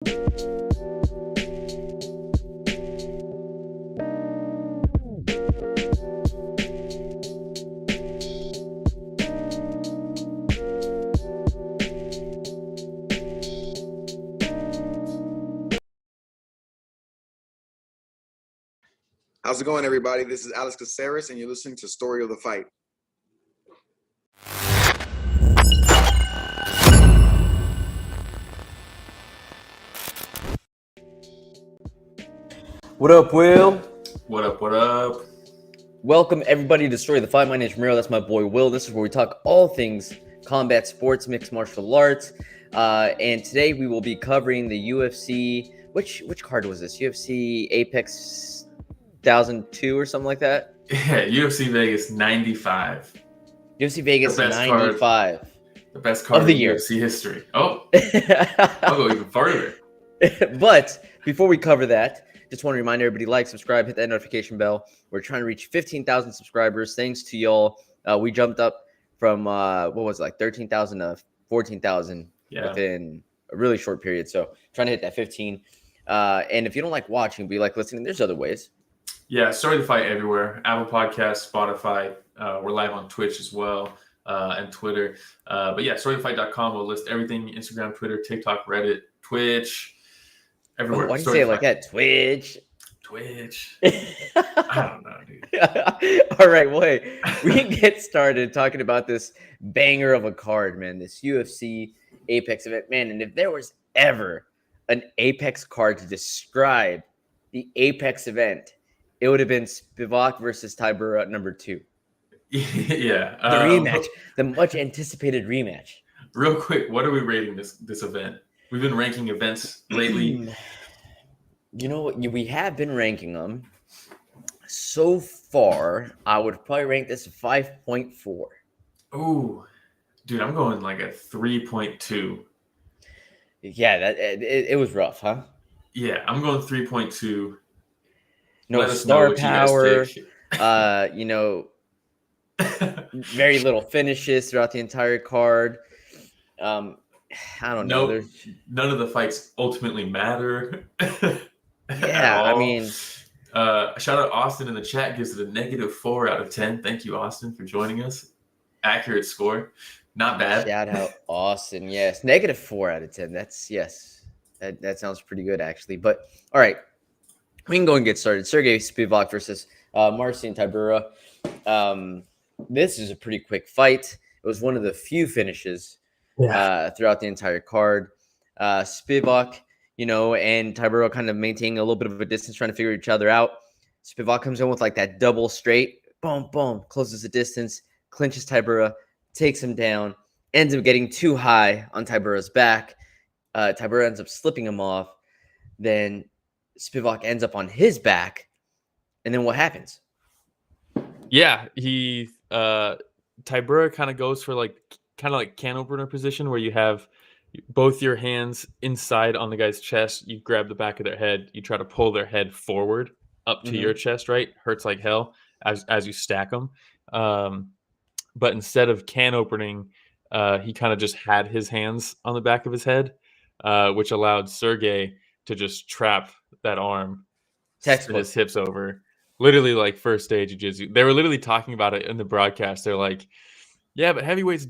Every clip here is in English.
How's it going, everybody? This is Alex Caceres, and you're listening to Story of the Fight. What up, Will? What up, what up? Welcome, everybody, to Story of the Fight. My name is Ramiro. That's my boy, Will. This is where we talk all things combat sports, mixed martial arts. And today we will be covering the UFC. Which card was this? UFC Apex 1002 or something like that? Yeah, UFC Vegas 95. UFC Vegas 95. The best card of the in year. UFC history. Oh, I'll go even further. But before we cover that, just want to remind everybody, like, subscribe, hit that notification bell. We're trying to reach 15,000 subscribers. Thanks to y'all. We jumped up from, 13,000 to 14,000 within a really short period. So trying to hit that 15. And if you don't like watching, but you like listening, there's other ways. Yeah, Story of the Fight everywhere. Apple Podcasts, Spotify. We're live on Twitch as well and Twitter. But yeah, storyofthefight.com will list everything: Instagram, Twitter, TikTok, Reddit, Twitch. Everywhere. Why do you say it like that? Twitch. I don't know, dude. All right, well, hey, we can get started talking about this banger of a card, man. This UFC Apex event, man. And if there was ever an Apex card to describe the Apex event, it would have been Spivac versus Tybura number 2. Yeah, the rematch, the much anticipated rematch. Real quick, what are we rating this event? We've been ranking events lately. You know, we have been ranking them. So far, I would probably rank this a 5.4. Oh, dude, I'm going like a 3.2. Yeah, it was rough, huh? Yeah, I'm going 3.2. No star power. You know, very little finishes throughout the entire card. I don't know. None of the fights ultimately matter. Yeah, I mean, shout out Austin in the chat, gives it a -4 out of 10. Thank you, Austin, for joining us. Accurate score, not bad. Shout out Austin. Yes, -4 out of 10. That sounds pretty good actually. But all right, we can go and get started. Serghei Spivac versus Marcin Tybura. This is a pretty quick fight. It was one of the few finishes throughout the entire card. Spivac, and Tybura kind of maintaining a little bit of a distance, trying to figure each other out. Spivac comes in with like that double straight, boom, boom, closes the distance, clinches Tybura, takes him down, ends up getting too high on Tybura's back. Tybura ends up slipping him off. Then Spivac ends up on his back. And then what happens? Yeah, Tybura kind of goes for like can opener position, where you have both your hands inside on the guy's chest. You grab the back of their head. You try to pull their head forward up to your chest, right? Hurts like hell as you stack them. But instead of can opening, he kind of just had his hands on the back of his head, which allowed Serghei to just trap that arm, spin his hips over. Literally like first stage jiu-jitsu. They were literally talking about it in the broadcast. They're like, yeah, but heavyweights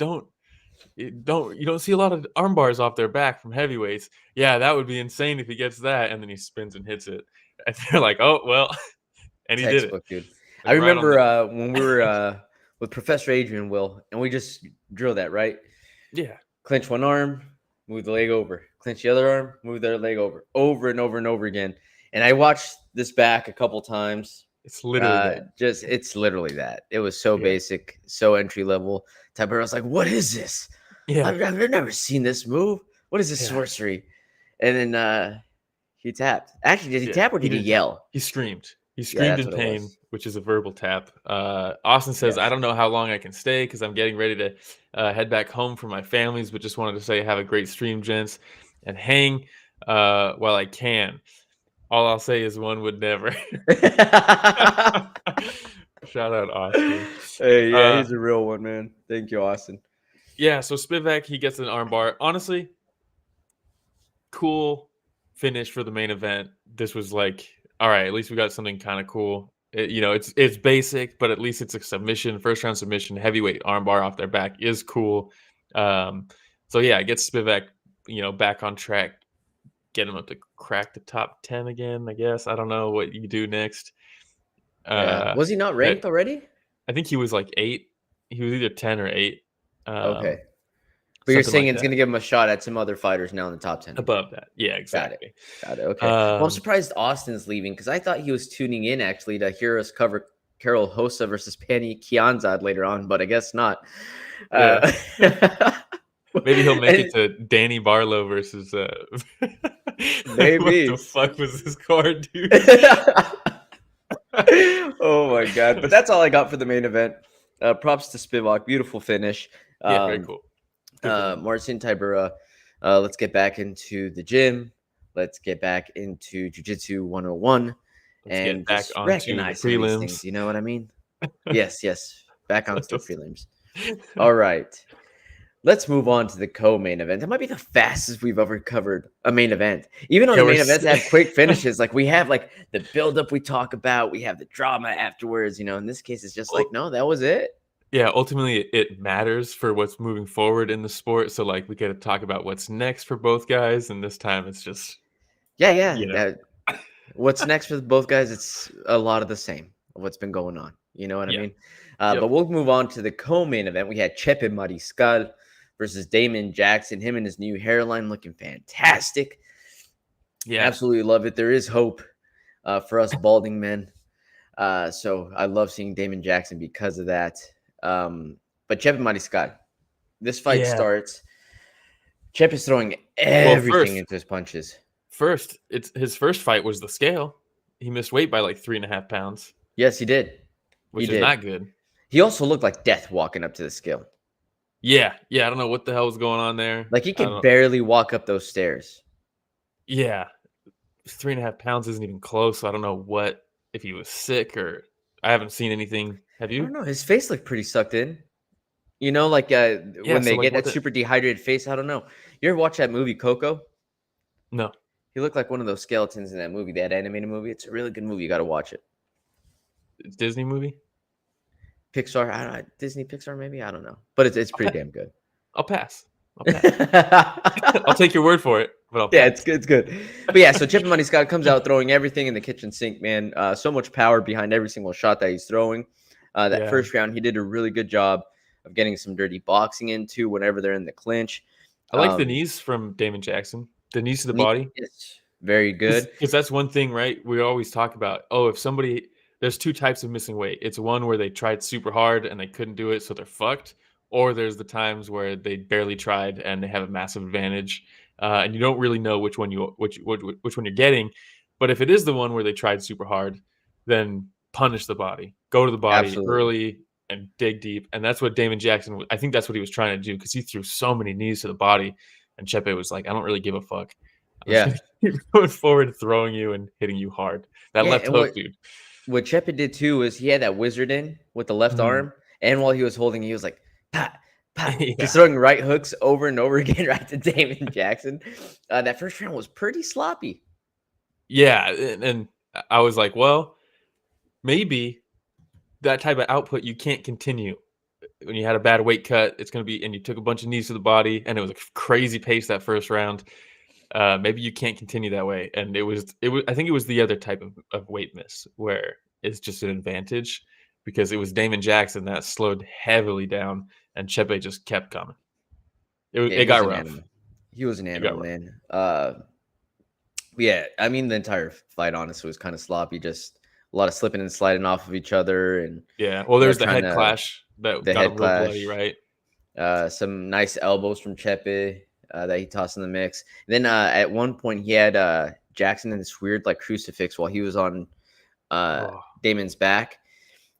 you don't see a lot of arm bars off their back from heavyweights. Yeah, that would be insane if he gets that. And then he spins and hits it. And they're like, oh, well. And he Textbook, did it. Dude. I remember when we were with Professor Adrian, Will, and we just drill that, right? Yeah. Clinch one arm, move the leg over. Clinch the other arm, move the other leg over and over and over again. And I watched this back a couple times. It's literally it's literally that. It was so basic, so entry level. Tybura was like, what is this? Yeah. I've never seen this move. What is this sorcery? And then he tapped. Actually, did he tap or did he yell? He screamed. He screamed in pain, which is a verbal tap. Austin says, I don't know how long I can stay because I'm getting ready to head back home for my families, but just wanted to say have a great stream, gents, and hang while I can. All I'll say is one would never. Shout out Austin. Hey, he's a real one, man. Thank you, Austin. Yeah, so Spivac, he gets an armbar. Honestly, cool finish for the main event, this was like, all right, at least we got something kind of cool. It's basic, but at least it's a submission, first round submission, heavyweight armbar off their back is cool. So yeah, it gets Spivac, back on track, get him up to crack the top 10 again. I guess I don't know what you do next. Was he not ranked already? I think he was like 8. He was either 10 or 8. Okay. But you're saying like it's going to give him a shot at some other fighters now in the top 10. Above that. Yeah, exactly. Got it. Okay. Well, I'm surprised Austin's leaving because I thought he was tuning in actually to hear us cover Carol Hossa versus Penny Kianzad later on, but I guess not. Yeah. Maybe he'll make it to Danny Barlow versus maybe. What the fuck was this card, dude? Oh my god. But that's all I got for the main event. Props to Spivac. Beautiful finish. Yeah, very cool. Marcin, Tybura. Let's get back into the gym. Let's get back into Jiu-Jitsu 101 and get back just onto recognize the some of these prelims. things. You know what I mean? Yes. Back onto the prelims. All right. Let's move on to the co-main event. That might be the fastest we've ever covered a main event. Even on the main events have quick finishes. Like we have like the build-up we talk about. We have the drama afterwards. In this case, it's just like, no, that was it. Yeah, ultimately it matters for what's moving forward in the sport. So like we get to talk about what's next for both guys, and this time it's just what's next for both guys? It's a lot of the same of what's been going on. You know what I mean? But we'll move on to the co-main event. We had Chepe Mariscal versus Damon Jackson. Him and his new hairline looking fantastic. Yeah, absolutely love it. There is hope for us balding men. So I love seeing Damon Jackson because of that. But Chepe Mariscal, this fight starts. Chepe is throwing everything into his punches. His first fight was the scale. He missed weight by like 3.5 pounds. Yes, he did. Which is not good. He also looked like death walking up to the scale. Yeah. I don't know what the hell was going on there. Like he could barely walk up those stairs. Yeah. 3.5 pounds isn't even close. So I don't know if he was sick or I haven't seen anything. Have you? I don't know. His face looked pretty sucked in. When they get that super dehydrated face, I don't know. You ever watch that movie Coco? No. He looked like one of those skeletons in that movie, that animated movie. It's a really good movie. You got to watch it. It's Disney movie? Pixar. I don't know. Disney, Pixar, maybe? I don't know. But it's pretty damn good. I'll pass. I'll take your word for it. But I'll pass. It's good. But yeah, so Chepe Mariscal comes out throwing everything in the kitchen sink, man. So much power behind every single shot that he's throwing. First round, he did a really good job of getting some dirty boxing into whenever they're in the clinch. I like the knees from Damon Jackson. The knees to the body. It's very good. Because that's one thing, right? We always talk about, there's two types of missing weight. It's one where they tried super hard and they couldn't do it, so they're fucked. Or there's the times where they barely tried and they have a massive advantage. And you don't really know which one you're getting. But if it is the one where they tried super hard, then punish the body. Go to the body early and dig deep. And that's what Damon Jackson, I think that's what he was trying to do because he threw so many knees to the body. And Chepe was like, I don't really give a fuck. I'm keep going forward, throwing you and hitting you hard. That left hook, dude. What Chepe did too was he had that wizard in with the left arm. And while he was holding, he was like, pat. Just throwing right hooks over and over again right to Damon Jackson. That first round was pretty sloppy. Yeah. And I was like, well, maybe that type of output you can't continue when you had a bad weight cut. It's going to be, and you took a bunch of knees to the body, and it was a crazy pace that first round. Maybe you can't continue that way. And it was. I think it was the other type of weight miss where it's just an advantage because it was Damon Jackson that slowed heavily down, and Chepe just kept coming. It got rough. He was an animal, man. Yeah, I mean the entire fight honestly was kind of sloppy. Just a lot of slipping and sliding off of each other, and there's the head clash that got him real bloody, right? Some nice elbows from Chepe that he tossed in the mix. And then at one point he had Jackson in this weird like crucifix while he was on Damon's back,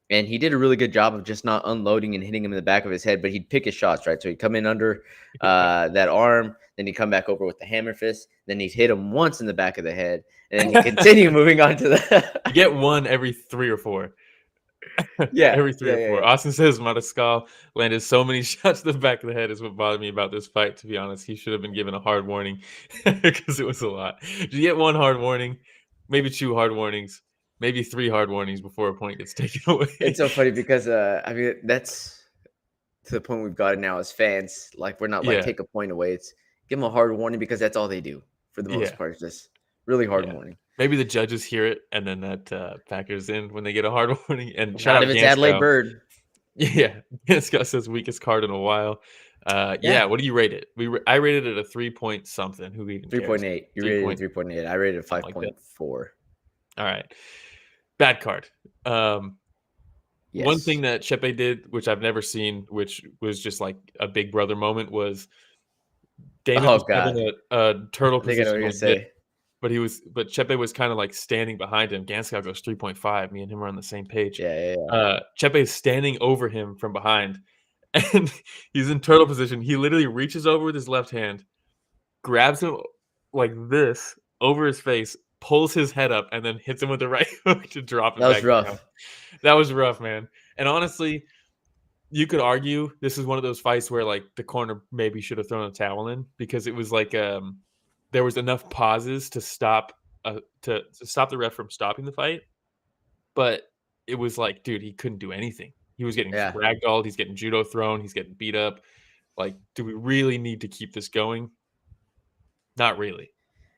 and he did a really good job of just not unloading and hitting him in the back of his head. But he'd pick his shots, right? So he'd come in under that arm, then he'd come back over with the hammer fist, then he'd hit him once in the back of the head, and then he'd continue moving on to the. You get one every 3 or 4. Yeah, Every three yeah, or four. yeah. Austin says Mariscal landed so many shots to the back of the head is what bothered me about this fight, to be honest. He should have been given a hard warning because it was a lot. You get one hard warning, maybe 2 hard warnings, maybe 3 hard warnings before a point gets taken away. It's so funny because I mean that's to the point we've gotten now as fans. Like we're not like Yeah. take a point away. It's give them a hard warning because that's all they do for the most Yeah. part. It's just really hard Yeah. warning. Maybe the judges hear it and then that factors in when they get a hard warning. And shout Not out if it's Adelaide Ganskow. Bird. Yeah, Ganskow says weakest card in a while. Yeah, what do you rate it? I rated it a 3 point something. Who even cares? 3.8. You rated 3.8. I rated 5.4. All right. Bad card. Yes. One thing that Chepe did, which I've never seen, which was just like a big brother moment, was Damon was having a turtle I think I know what position you're like gonna this, say. but Chepe was kind of like standing behind him. Ganskow goes 3.5. Me and him are on the same page. Yeah. Chepe is standing over him from behind, and he's in turtle position. He literally reaches over with his left hand, grabs him like this over his face, pulls his head up, and then hits him with the right hook to drop him. That was back rough. down. That was rough, man. And honestly, you could argue this is one of those fights where like the corner maybe should have thrown a towel in because it was like there was enough pauses to stop to stop the ref from stopping the fight, but it was like, dude, he couldn't do anything. He was getting ragdolled. He's getting judo thrown. He's getting beat up. Like, do we really need to keep this going? Not really.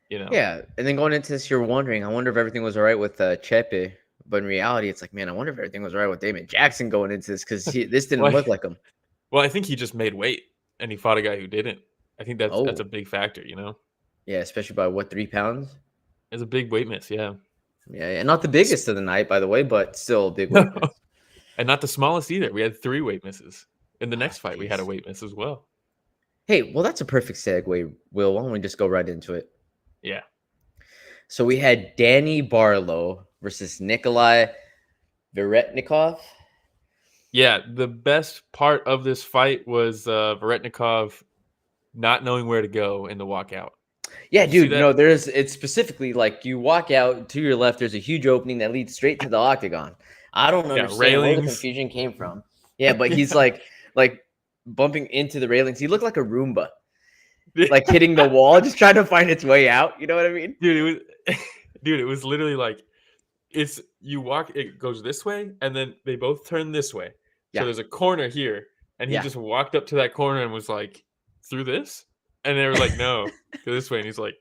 You know? Yeah. And then going into this, you're wondering, I wonder if everything was all right with Chepe. But in reality, it's like, man, I wonder if everything was all right with Damon Jackson going into this because this didn't look like him. Well, I think he just made weight and he fought a guy who didn't. I think that's a big factor, you know? Yeah, especially by what, 3 pounds? It's a big weight miss, yeah. Yeah, and not the biggest of the night, by the way, but still a big weight miss. And not the smallest either. We had 3 weight misses. In the next fight, we had a weight miss as well. Hey, well, that's a perfect segue, Will. Why don't we just go right into it? Yeah. So we had Danny Barlow versus Nikolai Veretnikov. Yeah, the best part of this fight was Veretnikov not knowing where to go in the walkout. Yeah, dude, it's specifically like you walk out to your left, there's a huge opening that leads straight to the octagon. I don't understand where the confusion came from. Yeah, but he's like bumping into the railings. He looked like a Roomba, like hitting the wall, just trying to find its way out. You know what I mean? Dude, it was literally like it goes this way, and then they both turn this way. So there's a corner here, and he just walked up to that corner and was like, through this? And they were like, no, go this way. And he's like,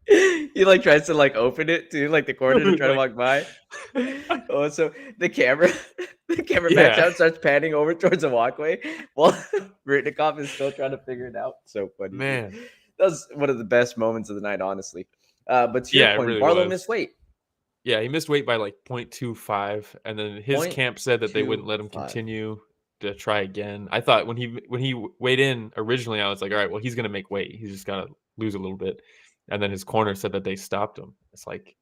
he like tries to like open it to like the corner to try to walk by. Oh, so the camera backs out, starts panning over towards the walkway while Veretnikov is still trying to figure it out. So funny, man. That was one of the best moments of the night, honestly. But to your point, really Barlow missed weight. Yeah, he missed weight by like 0.25, and then his camp said that they wouldn't let him continue to try again. I thought when he weighed in originally, I was like, all right, well, he's gonna make weight. He's just gotta lose a little bit. And then his corner said that they stopped him. It's like,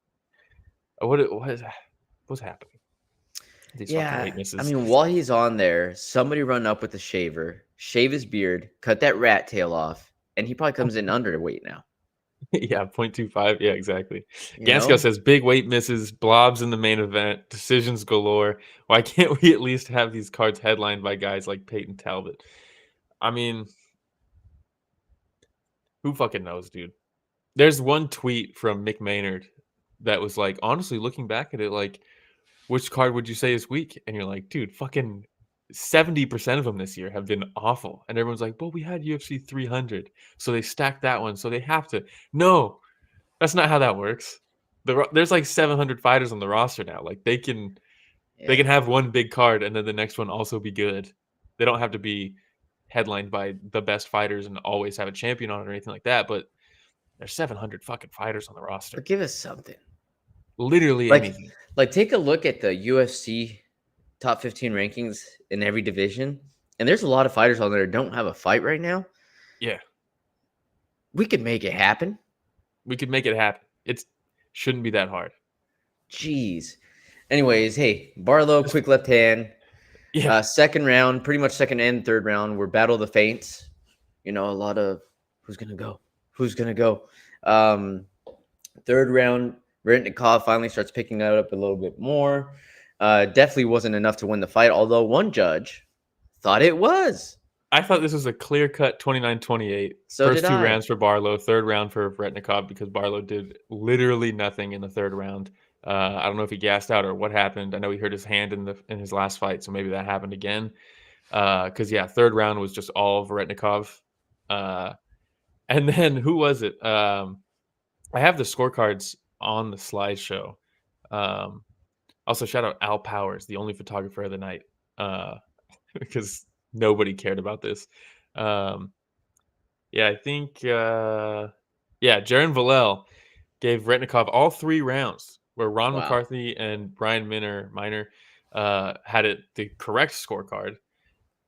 what's happening? Yeah, I mean, while he's on there, somebody run up with a shaver, shave his beard, cut that rat tail off, and he probably comes in underweight now. Yeah, 0.25. Yeah, exactly. Ganskow says big weight misses, blobs in the main event, decisions galore. Why can't we at least have these cards headlined by guys like Peyton Talbot? I mean, who fucking knows, dude? There's one tweet from Mick Maynard that was like, honestly, looking back at it, like, which card would you say is weak? And you're like, dude, fucking 70% of them this year have been awful. And everyone's like, well, we had UFC 300. So they stacked that one. So they have to. No, that's not how that works. There's like 700 fighters on the roster now. Like they can have one big card and then the next one also be good. They don't have to be headlined by the best fighters and always have a champion on it or anything like that. But there's 700 fucking fighters on the roster. But give us something. Literally anything. Like take a look at the UFC top 15 rankings in every division, and there's a lot of fighters on there that don't have a fight right now. Yeah. We could make it happen. We could make it happen. It shouldn't be that hard. Jeez. Anyways, hey, Barlow, quick left hand. Yeah. Second round, pretty much second and third round, were battle of the feints. You know, a lot of who's going to go. Third round, Veretnikov finally starts picking that up a little bit more. definitely wasn't enough to win the fight, although one judge thought it was. I thought this was a clear-cut 29-28. So First did two I. rounds for Barlow, third round for Retnikov because Barlow did literally nothing in the third round. I don't know if he gassed out or what happened. I know he hurt his hand in his last fight, so maybe that happened again. Because third round was just all Varetnikov. And then who was it? I have the scorecards on the slideshow. Also, shout out Al Powers, the only photographer of the night, because nobody cared about this. I think Jaron Vallel gave Retnikov all 3 rounds, where Ron Wow. McCarthy and Brian Miner had the correct scorecard.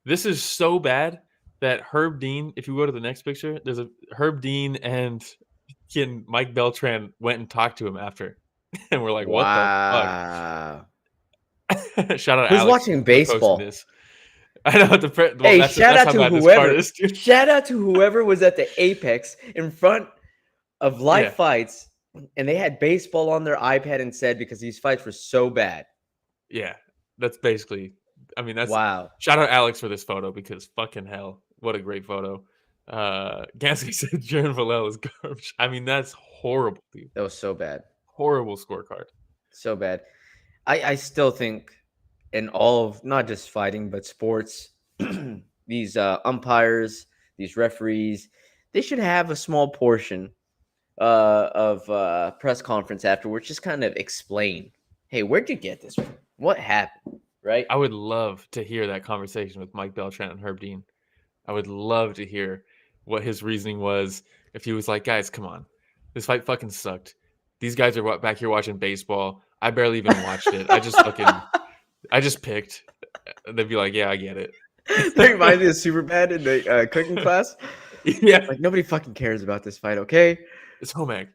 This is so bad that Herb Dean, if you go to the next picture, there's a Herb Dean and Mike Beltran went and talked to him after. And we're like, what wow. the fuck? Shout out Who's Alex watching for baseball? posting this. I know Shout out to whoever. Dude. Shout out to whoever was at the Apex in front of live fights, and they had baseball on their iPad and said because these fights were so bad. Yeah, that's basically. I mean, that's wow. Shout out Alex for this photo because fucking hell, what a great photo. Gansky said Jaron Vallel is garbage. I mean, that's horrible, dude. That was so bad. Horrible scorecard. So bad. I still think in all of not just fighting but sports, these umpires, these referees, they should have a small portion of press conference afterwards. Just kind of explain, hey, where'd you get this from? What happened? Right? I would love to hear that conversation with Mike Beltran and Herb Dean. I would love to hear what his reasoning was. If he was like, guys, come on, this fight fucking sucked. These guys are back here watching baseball. I barely even watched it. I just picked. They'd be like, yeah, I get it. They remind me of Superbad in the cooking class. Yeah, like nobody fucking cares about this fight. Okay, it's home ec.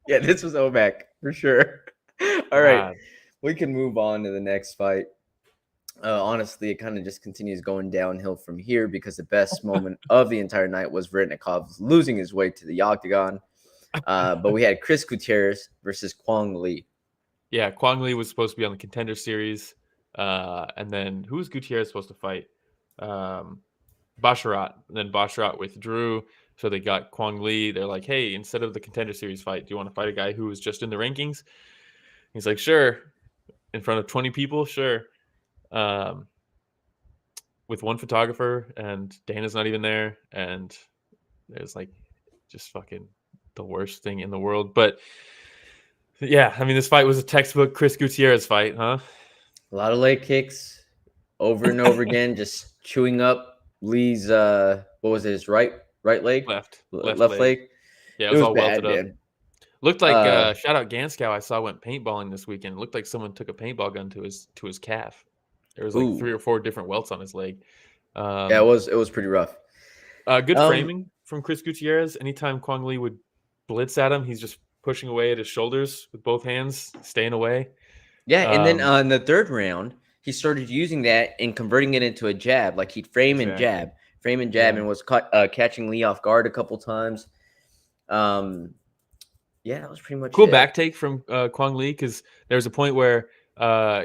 Yeah, this was OMAC for sure. All right, we can move on to the next fight. Honestly, it kind of just continues going downhill from here because the best moment of the entire night was Retnikov losing his way to the octagon. But we had Chris Gutierrez versus Kwang Lee. Yeah, Kwang Lee was supposed to be on the Contender Series. And then who was Gutierrez supposed to fight? Basharat. And then Basharat withdrew. So they got Kwang Lee. They're like, hey, instead of the Contender Series fight, do you want to fight a guy who was just in the rankings? He's like, sure. In front of 20 people, sure. With one photographer, and Dana's not even there. And there's like just fucking the worst thing in the world. But yeah, I mean, this fight was a textbook Chris Gutierrez fight, huh? A lot of leg kicks over and over again, just chewing up Lee's what was it, his right leg? Left leg. Yeah, it was all bad, welted up. man. Looked like shout out Ganskow. I saw went paintballing this weekend. Looked like someone took a paintball gun to his calf. There was like 3 or 4 different welts on his leg. Yeah, it was pretty rough. Good framing from Chris Gutierrez. Anytime Kwang Lee would blitz at him, he's just pushing away at his shoulders with both hands, staying away. Yeah, and then in the third round, he started using that and converting it into a jab. Like he'd frame and jab, and was catching Lee off guard a couple times. Yeah, that was pretty much cool it. Back take from Kwang Lee, because there's a point where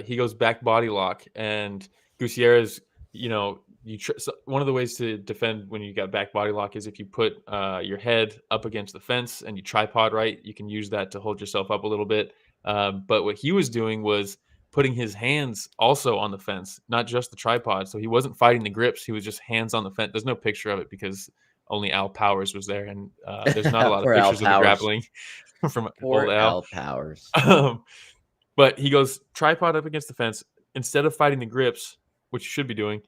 he goes back body lock and Gutierrez, so one of the ways to defend when you got back body lock is if you put your head up against the fence and you tripod right, you can use that to hold yourself up a little bit. But what he was doing was putting his hands also on the fence, not just the tripod. So he wasn't fighting the grips. He was just hands on the fence. There's no picture of it because only Al Powers was there. And there's not a lot of pictures of the grappling from old Al Powers. But he goes tripod up against the fence. Instead of fighting the grips, which you should be doing,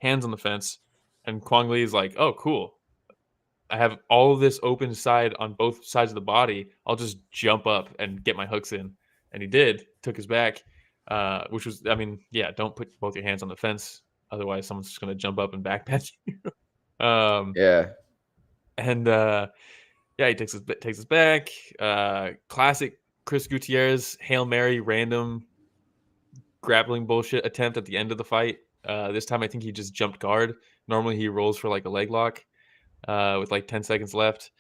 hands on the fence. And Kwang Lee is like, oh, cool. I have all of this open side on both sides of the body. I'll just jump up and get my hooks in. And he did, took his back, which was, don't put both your hands on the fence. Otherwise, someone's just going to jump up and backpatch you. He takes his back. Classic Chris Gutierrez, Hail Mary, random grappling bullshit attempt at the end of the fight. This time, I think he just jumped guard. Normally, he rolls for like a leg lock with like 10 seconds left.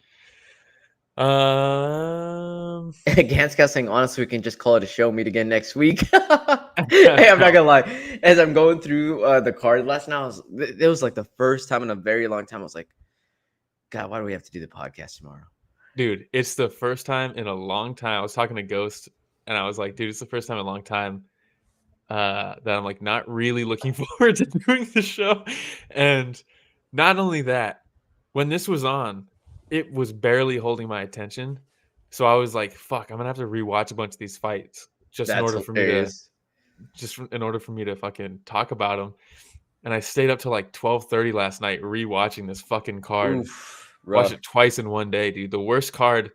Ganscow saying, honestly, we can just call it a show. Meet again next week. Hey, I'm not gonna lie. As I'm going through the card last night, it was like the first time in a very long time. I was like, God, why do we have to do the podcast tomorrow? Dude, it's the first time in a long time. I was talking to Ghost, and I was like, dude, it's the first time in a long time that I'm like not really looking forward to doing the show. And not only that, when this was on, it was barely holding my attention. So I was like, fuck, I'm gonna have to rewatch a bunch of these fights just in That's order hilarious. for me to fucking talk about them. And I stayed up till like 12:30 last night rewatching this fucking card. Oof, Watched rough. it twice in one day, dude. The worst card,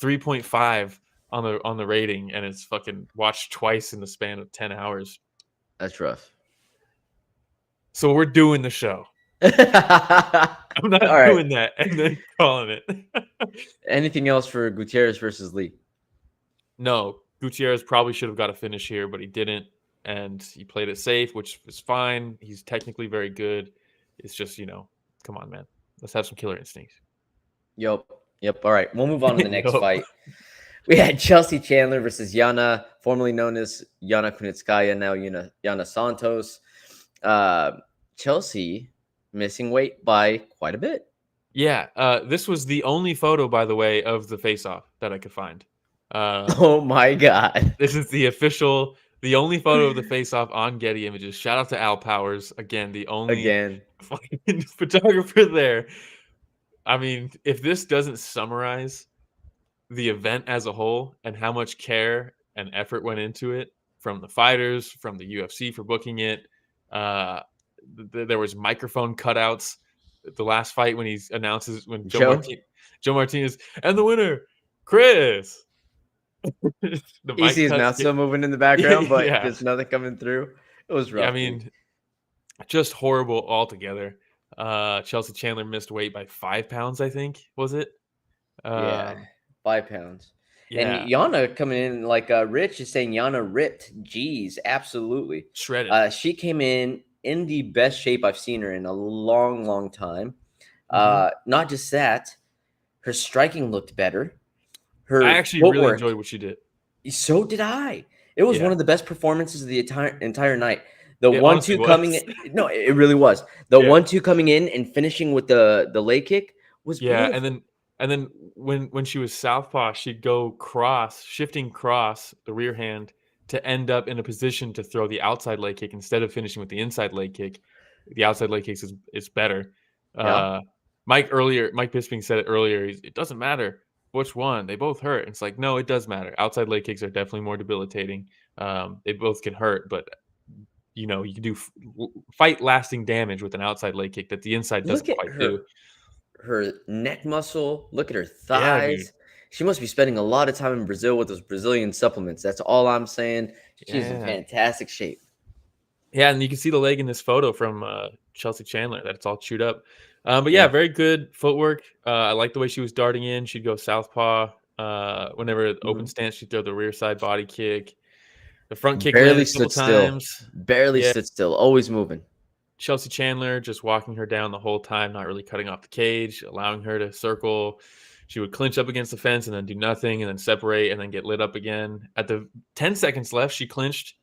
3.5 on the rating, and it's fucking watched twice in the span of 10 hours. That's rough. So we're doing the show. All I'm not right. doing that and then calling it. Anything else for Gutierrez versus Lee? No, Gutierrez probably should have got a finish here, but he didn't, and he played it safe, which was fine. He's technically very good. It's just, come on, man. Let's have some killer instincts. Yep. All right, we'll move on to the next Yup. fight. We had Chelsea Chandler versus Yana, formerly known as Yana Kunitskaya, now Yana Santos. Chelsea missing weight by quite a bit. Yeah, this was the only photo, by the way, of the face-off that I could find. Oh my God. This is the only photo of the face-off on Getty Images. Shout out to Al Powers, again, the only fucking photographer there. I mean, if this doesn't summarize the event as a whole and how much care and effort went into it from the fighters, from the UFC for booking it, there was microphone cutouts. The last fight when he announces when Joe Martinez and the winner, Chris. You see his mouth still moving in the background, but there's nothing coming through. It was rough. I mean, just horrible altogether. Chelsea Chandler missed weight by 5 pounds, I think, was it? 5 pounds. Yeah. And Yana coming in like Rich is saying Yana ripped. Jeez, absolutely. Shredded. She came in the best shape I've seen her in a long, long time. Not just that, her striking looked better. I actually really enjoyed what she did. So did I. It was one of the best performances of the entire night. The 1-2 coming in. No, it really was. The 1-2 coming in and finishing with the leg kick was beautiful. And then when she was southpaw, she'd go shifting cross the rear hand to end up in a position to throw the outside leg kick instead of finishing with the inside leg kick. The outside leg kick is better. Yeah. Mike Bisping said it earlier. It doesn't matter which one. They both hurt. And it's like, no, it does matter. Outside leg kicks are definitely more debilitating. They both can hurt, but you can do fight lasting damage with an outside leg kick that the inside doesn't quite do. Her neck muscle, look at her thighs. She must be spending a lot of time in Brazil with those Brazilian supplements. That's all I'm saying. She's in fantastic shape. Yeah, and you can see the leg in this photo from Chelsea Chandler that it's all chewed up. But very good footwork. I like the way she was darting in. She'd go southpaw. Whenever open stance, she'd throw the rear side body kick. The front kick barely landed a couple times. Barely stood still, always moving. Chelsea Chandler just walking her down the whole time, not really cutting off the cage, allowing her to circle. She would clinch up against the fence and then do nothing and then separate and then get lit up again. At the 10 seconds left, she clinched.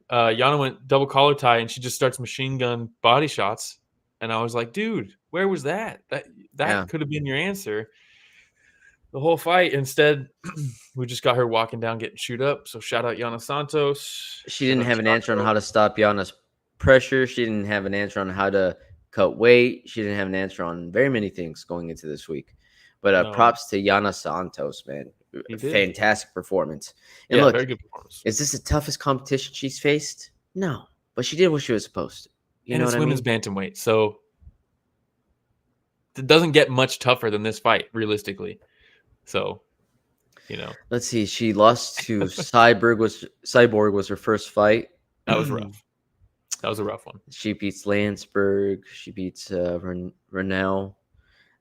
Yana went double collar tie and she just starts machine gun body shots. And I was like, dude, where was that? That could have been your answer. The whole fight. Instead, we just got her walking down, getting chewed up. So shout out Yana Santos. She didn't have an answer on how to stop Yana's pressure. She didn't have an answer on how to cut weight. She didn't have an answer on very many things going into this week. But props to Yana Santos, man. Fantastic performance. And look, very good performance. Is this the toughest competition she's faced? No. But she did what she was supposed to. You know what I mean? Women's bantamweight. So it doesn't get much tougher than this fight, realistically. So, Let's see. She lost to Cyborg was her first fight. That was rough. That was a rough one. She beats Landsberg. She beats Renell.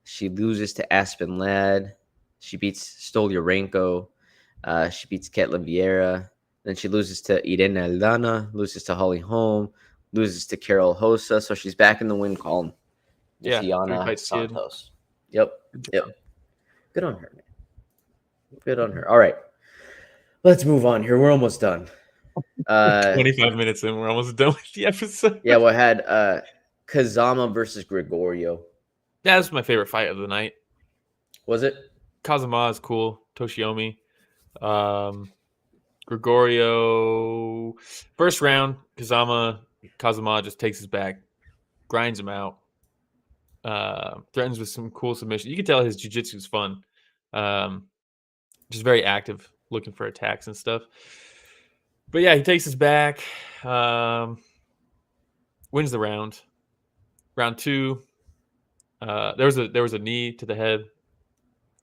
She loses to Aspen Ladd. She beats Stolyarenko. She beats Ketlin Vieira. Then she loses to Irene Aldana. Loses to Holly Holm. Loses to Carol Hossa. So she's back in the win column. Yana Santos. Yep. Good on her, man. Good on her. All right. Let's move on here. We're almost done. 25 minutes in, we're almost done with the episode. Yeah, we had Kazama versus Gregorio. That was my favorite fight of the night. Was it? Kazama is cool. Toshiomi. Gregorio. First round, Kazama just takes his back, grinds him out, threatens with some cool submission. You can tell his jiu-jitsu is fun. Just very active, looking for attacks and stuff. But yeah, he takes his back, wins the round. Round 2, there was a knee to the head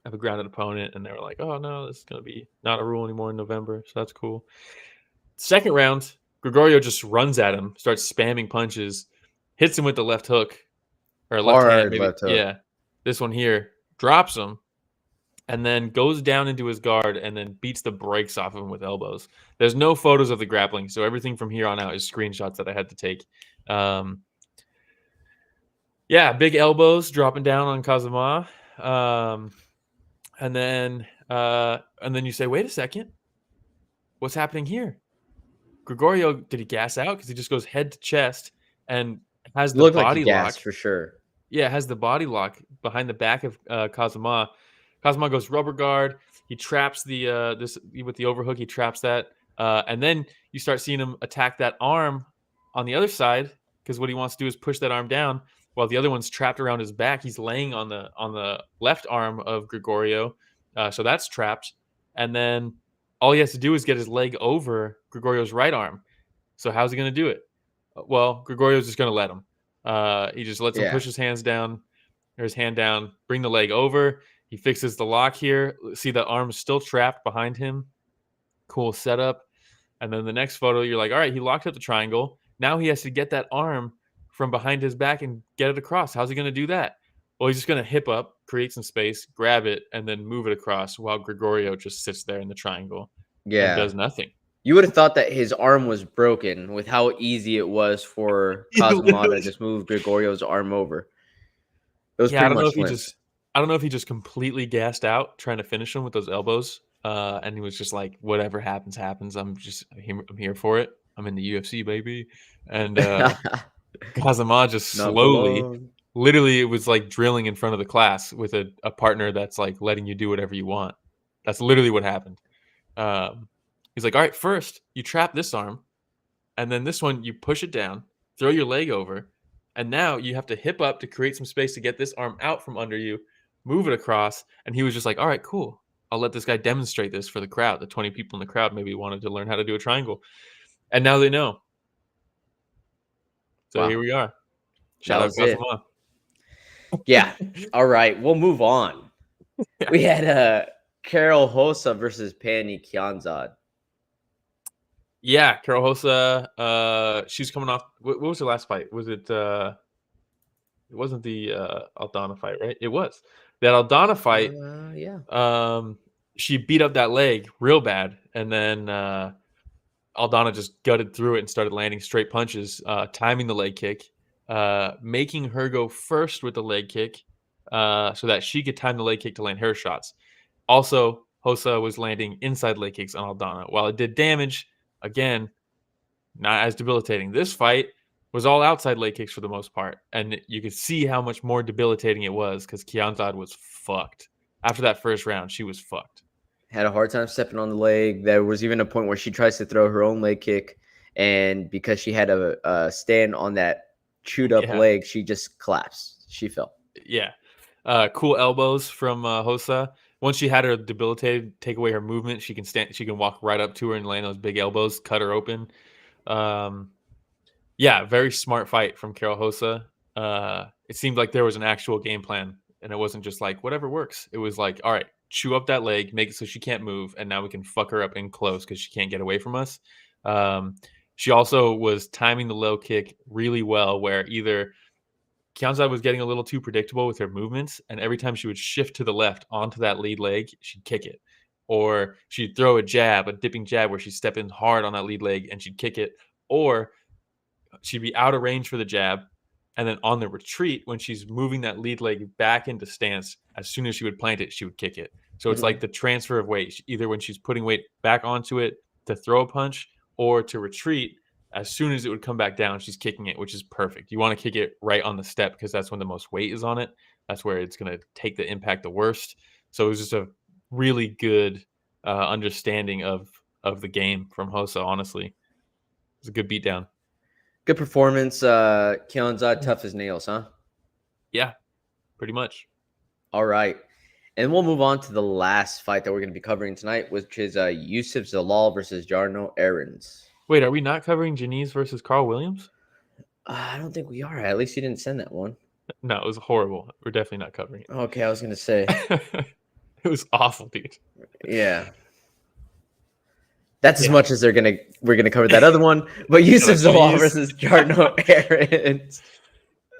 of a grounded opponent, and they were like, "Oh no, this is gonna be not a rule anymore in November," so that's cool. Second round, Gregorio just runs at him, starts spamming punches, hits him with the left hook or left hand, maybe. Left hook. Yeah, this one here drops him, and then goes down into his guard and then beats the brakes off of him with elbows. There's no photos of the grappling, so everything from here on out is screenshots that I had to take. Yeah, big elbows dropping down on Kazama. And then you say, wait a second, what's happening here? Gregorio, did he gas out? Because he just goes head to chest and has the body lock for sure. Yeah, has the body lock behind the back of Kazama. Kazama goes rubber guard. He traps the this with the overhook. He traps that, and then you start seeing him attack that arm on the other side, because what he wants to do is push that arm down while the other one's trapped around his back. He's laying on the left arm of Gregorio, so that's trapped. And then all he has to do is get his leg over Gregorio's right arm. So how's he going to do it? Well, Gregorio's just going to let him. He just lets him push his hands down, or his hand down, bring the leg over. He fixes the lock here. See, the arm's still trapped behind him. Cool setup. And then the next photo, you're like, all right, he locked up the triangle. Now he has to get that arm from behind his back and get it across. How's he going to do that? Well, he's just going to hip up, create some space, grab it, and then move it across while Gregorio just sits there in the triangle and does nothing. You would have thought that his arm was broken with how easy it was for Kazama to just move Gregorio's arm over. It was pretty much I don't know if he just completely gassed out trying to finish him with those elbows, and he was just like, whatever happens, happens. I'm here for it. I'm in the UFC, baby. And Kazama just slowly, literally, it was like drilling in front of the class with a partner that's like letting you do whatever you want. That's literally what happened. He's like, all right, first you trap this arm, and then this one you push it down, throw your leg over, and now you have to hip up to create some space to get this arm out from under you, move it across. And he was just like, all right, cool. I'll let this guy demonstrate this for the crowd. The 20 people in the crowd maybe wanted to learn how to do a triangle. And now they know. So here we are. Shout out to Kazama. Yeah. All right. We'll move on. We had Carol Hossa versus Pani Kianzad. Yeah, Carol Hossa. She's coming off. What was her last fight? Was it? It wasn't the Aldana fight, right? It was that Aldana fight. She beat up that leg real bad, and then Aldana just gutted through it and started landing straight punches, timing the leg kick, making her go first with the leg kick, so that she could time the leg kick to land her shots. Also, Hossa was landing inside leg kicks on Aldana. While it did damage, again, not as debilitating. This fight was all outside leg kicks for the most part, and you could see how much more debilitating it was because Kianzad was fucked. After that first round, she was fucked. Had a hard time stepping on the leg. There was even a point where she tries to throw her own leg kick, and because she had a stand on that chewed up leg, she just collapsed. She fell. Yeah. Cool elbows from Hossa. Once she had her debilitated, take away her movement, she can stand. She can walk right up to her and land those big elbows, cut her open. Yeah, very smart fight from Carol Hossa. It seemed like there was an actual game plan, and it wasn't just like whatever works. It was like, all right, chew up that leg, make it so she can't move, and now we can fuck her up in close because she can't get away from us. She also was timing the low kick really well, where either Kianzad was getting a little too predictable with her movements, and every time she would shift to the left onto that lead leg, she'd kick it. Or she'd throw a dipping jab where she'd step in hard on that lead leg and she'd kick it. Or she'd be out of range for the jab, and then on the retreat, when she's moving that lead leg back into stance, as soon as she would plant it, she would kick it. So it's like the transfer of weight, either when she's putting weight back onto it to throw a punch or to retreat. As soon as it would come back down, she's kicking it, which is perfect. You want to kick it right on the step because that's when the most weight is on it. That's where it's going to take the impact the worst. So it was just a really good understanding of the game from Hossa, honestly. It was a good beatdown. Good performance. Kionza, tough as nails, huh? Yeah, pretty much. All right. And we'll move on to the last fight that we're going to be covering tonight, which is Yusuf Zalal versus Jarno Aarons. Wait, are we not covering Janice versus Carl Williams? I don't think we are. At least you didn't send that one. No, it was horrible. We're definitely not covering it. Okay, I was going to say. It was awful, dude. Yeah. That's as much as we're gonna cover that other one. But Yusuf Zalal versus Jarno Aarons.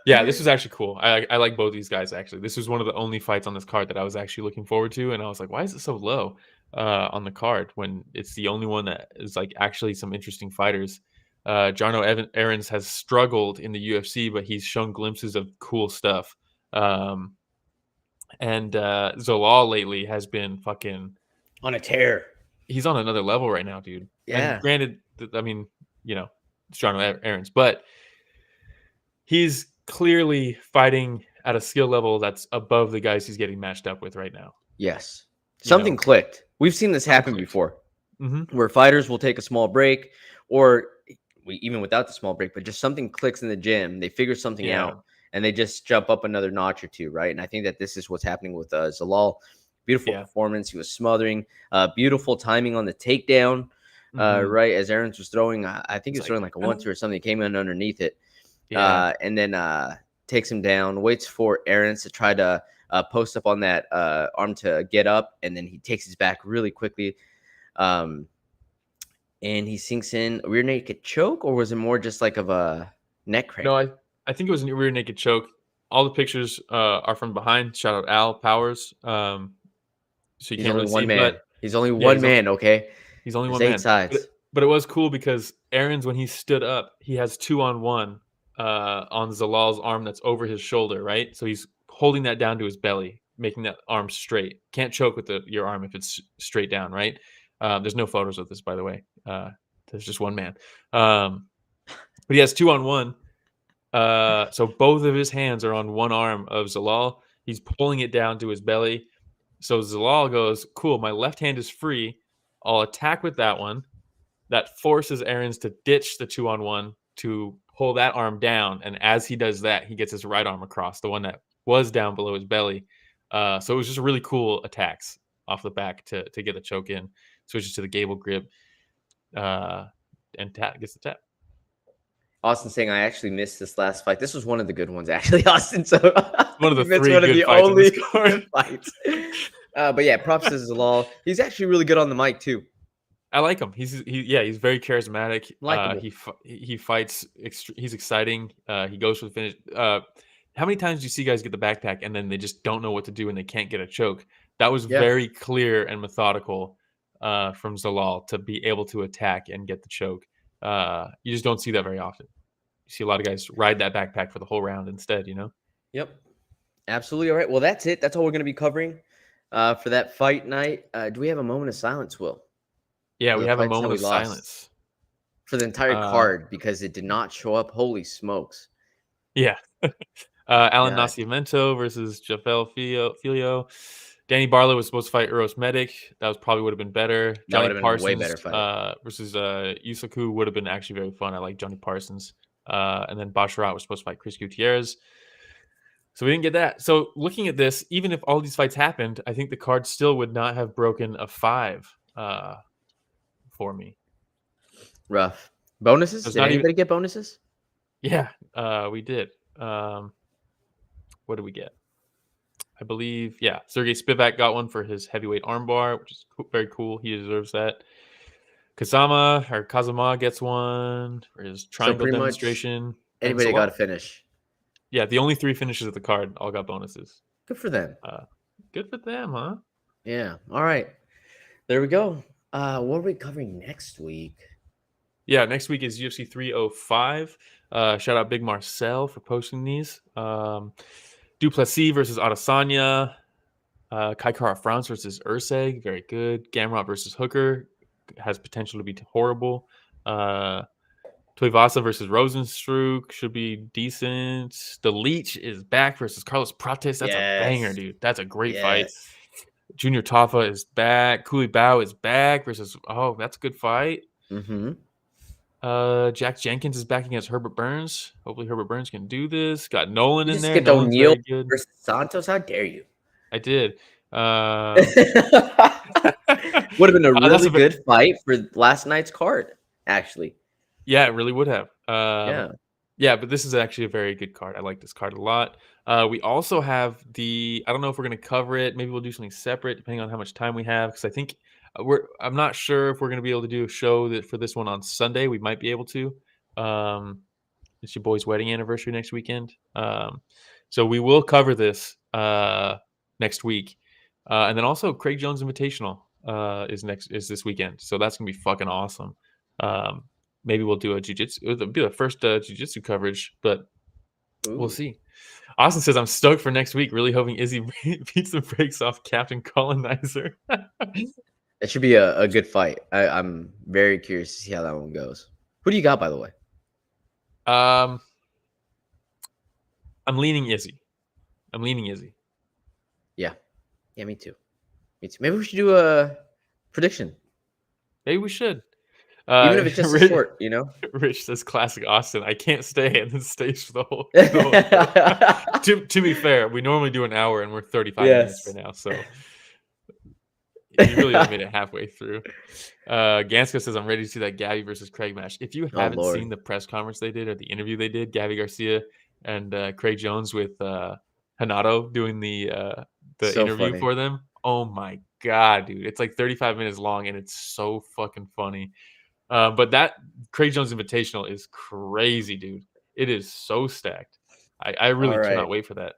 Yeah, this was actually cool. I like both these guys, actually. This was one of the only fights on this card that I was actually looking forward to. And I was like, why is it so low on the card when it's the only one that is like actually some interesting fighters? Jarno Aarons has struggled in the UFC, but he's shown glimpses of cool stuff. And Zalal lately has been fucking on a tear. He's on another level right now, dude. Yeah. And granted, I mean, it's Jarno Aarons, but he's clearly fighting at a skill level that's above the guys he's getting matched up with right now. Yes. Something clicked. We've seen this happen before, where fighters will take a small break, or even without the small break, but just something clicks in the gym. They figure something out, and they just jump up another notch or two, right? And I think that this is what's happening with Zalal. Beautiful performance. He was smothering. Beautiful timing on the takedown, right? As Aarons was throwing, I think he was throwing like a 1-2 or something. He came in underneath it. And then takes him down, waits for Aarons to try to post up on that arm to get up, and then he takes his back really quickly. And he sinks in a rear naked choke, or was it more just like of a neck crank? No, I think it was a rear naked choke. All the pictures are from behind. Shout out Al Powers. So he's only one man. He's only one man, okay? He's only There's one man. 8 sides. But it was cool because Aarons, when he stood up, he has 2-on-1 on Zalal's arm that's over his shoulder, right? So he's holding that down to his belly, making that arm straight. Can't choke with your arm if it's straight down, right? There's no photos of this, by the way. There's just one man. But he has 2-on-1. So both of his hands are on one arm of Zalal. He's pulling it down to his belly. So Zalal goes, cool, my left hand is free. I'll attack with that one. That forces Aarons to ditch the 2-on-1 to pull that arm down. And as he does that, he gets his right arm across, the one that was down below his belly. So it was just really cool attacks off the back to get the choke in. Switches to the gable grip and gets the tap. Austin saying, I actually missed this last fight. This was one of the good ones, actually, Austin. So one of the three good fights only in this card. Fights. But yeah, props to Zalal. He's actually really good on the mic too. I like him. He's very charismatic. He fights. He's exciting. He goes for the finish. How many times do you see guys get the backpack and then they just don't know what to do and they can't get a choke? That was very clear and methodical from Zalal to be able to attack and get the choke. You just don't see that very often. You see a lot of guys ride that backpack for the whole round instead, Yep. Absolutely. All right. Well, that's it. That's all we're going to be covering for that fight night. Do we have a moment of silence, Will? Yeah, we have a moment of silence. For the entire card because it did not show up. Holy smokes. Yeah. Alan Nascimento versus Jafel Filio. Danny Barlow was supposed to fight Eros Medic. That probably would have been better. Johnny Parsons way better fight. Versus Yusaku would have been actually very fun. I like Johnny Parsons. And then Basharat was supposed to fight Chris Gutierrez. So we didn't get that. So looking at this, even if all these fights happened, I think the card still would not have broken a 5 for me. Rough. Bonuses? Did anybody get bonuses? Yeah, we did. What did we get? I believe, Serghei Spivac got one for his heavyweight armbar, which is very cool. He deserves that. Kazama gets one for his triangle demonstration. Anybody got a finish? Yeah, the only 3 finishes of the card all got bonuses. Good for them. Good for them, huh? Yeah. All right. There we go. What are we covering next week? Yeah, next week is UFC 305. Shout out Big Marcel for posting these. Duplessis versus Adesanya. Kai Kara France versus Urseg, very good. Gamrot versus Hooker has potential to be horrible. Tuivasa versus Rosenstruck should be decent. The Leech is back versus Carlos Prates. That's a banger, dude. That's a great fight. Junior Tafa is back. Kuli Bao is back versus that's a good fight. Mm-hmm. Jack Jenkins is back against Herbert Burns. Hopefully Herbert Burns can do this. Got Nolan in You just there. skipped Nolan's O'Neal very good. versus Santos. How dare you? I did. Would have been a That's really good fight for last night's card, actually. Yeah, it really would have. Yeah, but this is actually a very good card. I like this card a lot. We also have I don't know if we're going to cover it. Maybe we'll do something separate depending on how much time we have. Because I think I'm not sure if we're going to be able to do a show for this one on Sunday. We might be able to. It's your boy's wedding anniversary next weekend. So we will cover this next week. And then also Craig Jones Invitational is this weekend. So that's going to be fucking awesome. Maybe we'll do a jiu-jitsu. It'll be the first jiu-jitsu coverage, but we'll see. Austin says, I'm stoked for next week. Really hoping Izzy beats the brakes off Captain Colonizer. It should be a good fight. I'm very curious to see how that one goes. Who do you got, by the way? I'm leaning Izzy. Yeah, me too. Maybe we should do a prediction. Maybe we should. Even if it's just a short, Rich says, classic Austin. I can't stay and then stays for the whole show. To be fair, we normally do an hour and we're 35 minutes right now. So you really made it halfway through. Ganska says, I'm ready to see that Gabby versus Craig match. If you haven't seen the press conference they did or the interview they did, Gabby Garcia and Craig Jones with Hanato doing the interview for them. Oh my God, dude. It's like 35 minutes long and it's so fucking funny. But that Craig Jones Invitational is crazy, dude. It is so stacked. I really cannot wait for that.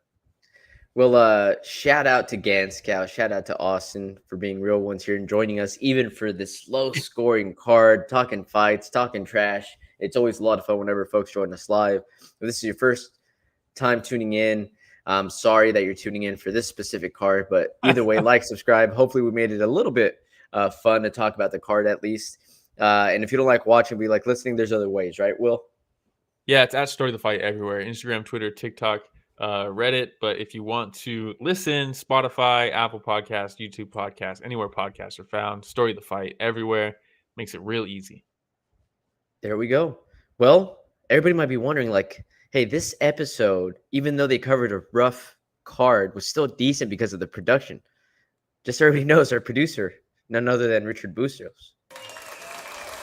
Well, shout out to Ganscow. Shout out to Austin for being real ones here and joining us, even for this low-scoring card, talking fights, talking trash. It's always a lot of fun whenever folks join us live. If this is your first time tuning in, I'm sorry that you're tuning in for this specific card, but either way, like, subscribe. Hopefully we made it a little bit fun to talk about the card at least. And if you don't like watching, we like listening, there's other ways, right, Will? Yeah, it's at Story of the Fight everywhere. Instagram, Twitter, TikTok, Reddit. But if you want to listen, Spotify, Apple Podcasts, YouTube Podcasts, anywhere podcasts are found, Story of the Fight everywhere. Makes it real easy. There we go. Well, everybody might be wondering, like, hey, this episode, even though they covered a rough card, was still decent because of the production. Just so everybody knows, our producer, none other than Richard Bustos.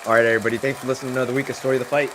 All right, everybody. Thanks for listening to another week of Story of the Fight.